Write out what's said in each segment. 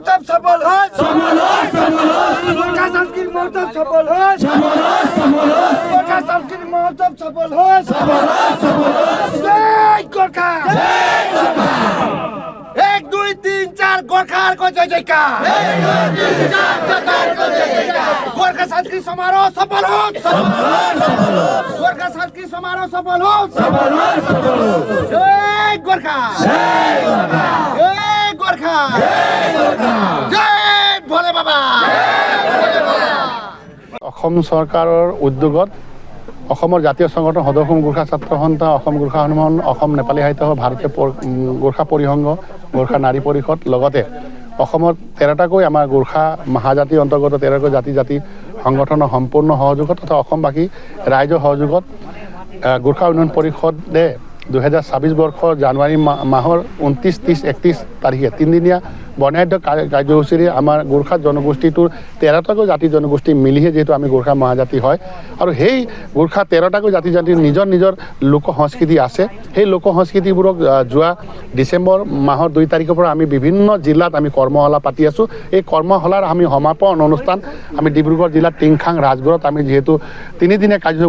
মহোৎসৱ সফল হয় গোৰ্খা সাংস্কৃতিক মহোৎসৱ সফল হয় গোৰ্খা সাংস্কৃতিক মহোৎসৱ সফল হয় জয় গোৰ্খা 1 2 3 4 গোৰ্খাৰ জয় জয়কাৰ গোৰ্খা সাংস্কৃতিক সমাৰোহ সফল হোক গোৰ্খা সাংস্কৃতিক সমাৰোহ সফল হোক জয় গোৰ্খা জয় গোৰ্খা জয় ভোলে বাবা অসম চৰকাৰৰ উদ্যোগত অসমৰ জাতীয় সংগঠন সদৌ অসম গোৰ্খা ছাত্ৰ সন্থা অসম গোৰ্খা সন্মিলন অসম নেপালী সাহিত্য সভা ভাৰতীয় গোৰ্খা পৰিসংঘ গোৰ্খা নাৰী পৰিষদ লগতে অসমৰ 13টাকৈ আমাৰ গোৰ্খা মহাজাতিৰ অন্তৰ্গত 13কৈ জাতি সংগঠনৰ সম্পূৰ্ণ সহযোগত তথা অসমবাসী ৰাইজৰ সহযোগত গোৰ্খা উন্নয়ন পৰিষদে 2026 বৰ্ষৰ জানুৱাৰী মাহৰ 29, 30, 31 তাৰিখে তিনিদিনীয়া বৰ্ণাঢ্য কাৰ্যসূচীৰে আমাৰ গোৰ্খা জনগোষ্ঠীটোৰ 13টাকৈ জাতি জনগোষ্ঠী মিলিহে যিহেতু আমি গোৰ্খা মহাজাতি হয় আৰু সেই গোৰ্খা 13টাকৈ জাতিৰ নিজৰ নিজৰ লোক সংস্কৃতি আছে সেই লোক সংস্কৃতিবোৰক যোৱা ডিচেম্বৰ মাহৰ 2 তাৰিখৰ পৰা আমি বিভিন্ন জিলাত আমি কৰ্মশালা পাতি আছোঁ এই কৰ্মশালাৰ আমি সমাপন অনুষ্ঠান আমি ডিব্ৰুগড় জিলাৰ টিংখাং ৰাজগড়ত আমি যিহেতু তিনিদিনীয়া কাৰ্যসূচী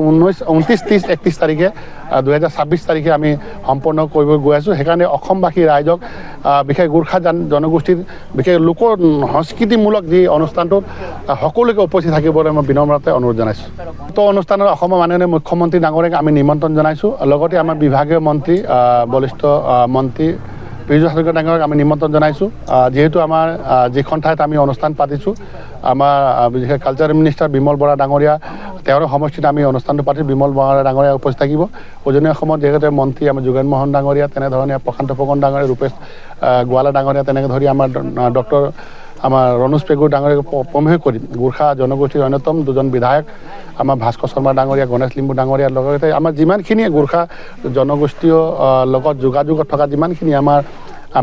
29, 30, 31 তাৰিখে 2026 তাৰিখে আমি সম্পন্ন কৰিব গৈ আছোঁ সেইকাৰণে অসমবাসী ৰাইজক বিশেষ গোৰ্খা জনগোষ্ঠীৰ বিশেষ লোক সংস্কৃতিমূলক যি অনুষ্ঠানটোত সকলোকে উপস্থিত থাকিবলৈ মই বিনম্ৰতে অনুৰোধ জনাইছোঁ তো অনুষ্ঠানত অসমৰ মাননীয় মুখ্যমন্ত্ৰী ডাঙৰীয়াক আমি নিমন্ত্ৰণ জনাইছোঁ লগতে আমাৰ বিভাগীয় মন্ত্ৰী বলিষ্ঠ মন্ত্ৰী পীযুষ হাজৰিকা ডাঙৰীয়াক আমি নিমন্ত্ৰণ জনাইছোঁ যিহেতু আমাৰ যিখন ঠাইত আমি অনুষ্ঠান পাতিছোঁ আমাৰ বিশেষ কালচাৰেল মিনিষ্টাৰ বিমল বৰা ডাঙৰীয়া তেওঁৰ সমষ্টিত আমি অনুষ্ঠানটো পাতিছোঁ বিমল বৰা ডাঙৰীয়া উপস্থিত থাকিব উজনি অসমত যিহেতু মন্ত্ৰী আমাৰ যোগেন মোহন ডাঙৰীয়া তেনেধৰণে প্ৰশান্ত ফুকন ডাঙৰীয়া ৰূপেশ গোৱালা ডাঙৰীয়া তেনেকৈ ধৰি আমাৰ ডক্টৰ আমাৰ ৰণোজ পেগুৰ ডাঙৰীয়াক প্ৰমুখ কৰি গোৰ্খা জনগোষ্ঠীৰ অন্যতম দুজন বিধায়ক আমাৰ ভাস্কৰ শৰ্মা ডাঙৰীয়া গণেশ লিম্বু ডাঙৰীয়াৰ লগতে আমাৰ যিমানখিনি গোৰ্খা জনগোষ্ঠীয় লগত যোগাযোগত থকা যিমানখিনি আমাৰ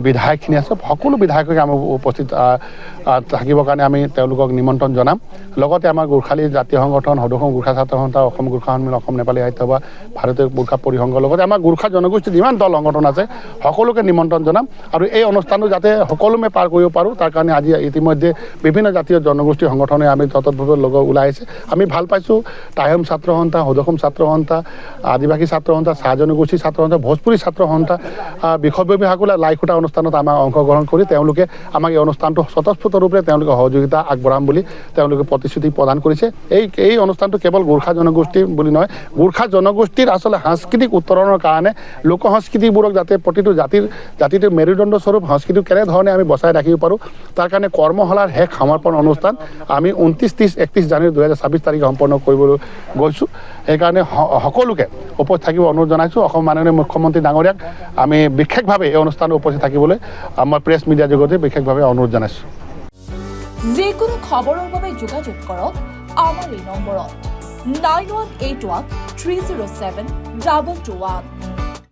বিধায়কখিনি আছে সকলো বিধায়ককে আমি উপস্থিত থাকিবৰ কাৰণে আমি তেওঁলোকক নিমন্ত্ৰণ জনাম লগতে আমাৰ গোৰ্খালী জাতীয় সংগঠন সদৌ অসম গোৰ্খা ছাত্ৰ সন্থা অসম গোৰ্খা সন্মিলন অসম নেপালী সাহিত্য সভা ভাৰতীয় গোৰ্খা পৰিসংঘৰ লগতে আমাৰ গোৰ্খা জনগোষ্ঠীৰ যিমান দল সংগঠন আছে সকলোকে নিমন্ত্ৰণ জনাম আৰু এই অনুষ্ঠানটো যাতে সকলোমে পাৰ কৰিব পাৰোঁ তাৰ কাৰণে আজি ইতিমধ্যে বিভিন্ন জাতীয় জনগোষ্ঠীৰ সংগঠনে আমি তৎপৰভাৱে লগত ওলাই আহিছে আমি ভাল পাইছোঁ টাইহম ছাত্ৰ সন্থা সদৌ অসম ছাত্ৰ সন্থা আদিবাসী ছাত্ৰ সন্থা চাহ জনগোষ্ঠী ছাত্ৰ সন্থা ভোজপুৰী ছাত্ৰ সন্থা বিষয়ববীয়াসকলে লাইখুটা অনুষ্ঠানত আমাক অংশগ্ৰহণ কৰি তেওঁলোকে আমাক এই অনুষ্ঠানটো স্বতঃস্ফূৰ্তৰূপে তেওঁলোকে সহযোগিতা আগবঢ়াম বুলি তেওঁলোকে প্ৰতিশ্ৰুতি প্ৰদান কৰিছে এই অনুষ্ঠানটো কেৱল গোৰ্খা জনগোষ্ঠী বুলি নহয় গোৰ্খা জনগোষ্ঠীৰ আচলতে সাংস্কৃতিক উত্তৰণৰ কাৰণে লোক সংস্কৃতিবোৰক যাতে প্ৰতিটো জাতিটোৰ মেৰুদণ্ড স্বৰূপ সংস্কৃতি কেনেধৰণে আমি বচাই ৰাখিব পাৰোঁ তাৰ কাৰণে কৰ্মশালাৰ শেষ সমাপন অনুষ্ঠান আমি 29, 30, 31 জানুৱাৰী 2026 তাৰিখে সম্পন্ন কৰিবলৈ গৈছোঁ সেইকাৰণে সকলোকে উপস্থিত থাকিব অনুৰোধ জনাইছোঁ অসম মাননীয় মুখ্যমন্ত্ৰী ডাঙৰীয়াক আমি বিশেষভাৱে এই অনুষ্ঠানত উপস্থিত থাকিবলৈ আমাৰ প্ৰেছ মিডিয়াৰ যোগেদি বিশেষভাৱে অনুৰোধ জনাইছোঁ যিকোনো খবৰৰ বাবে যোগাযোগ কৰক আমাৰ এই নম্বৰত 9181 307 2221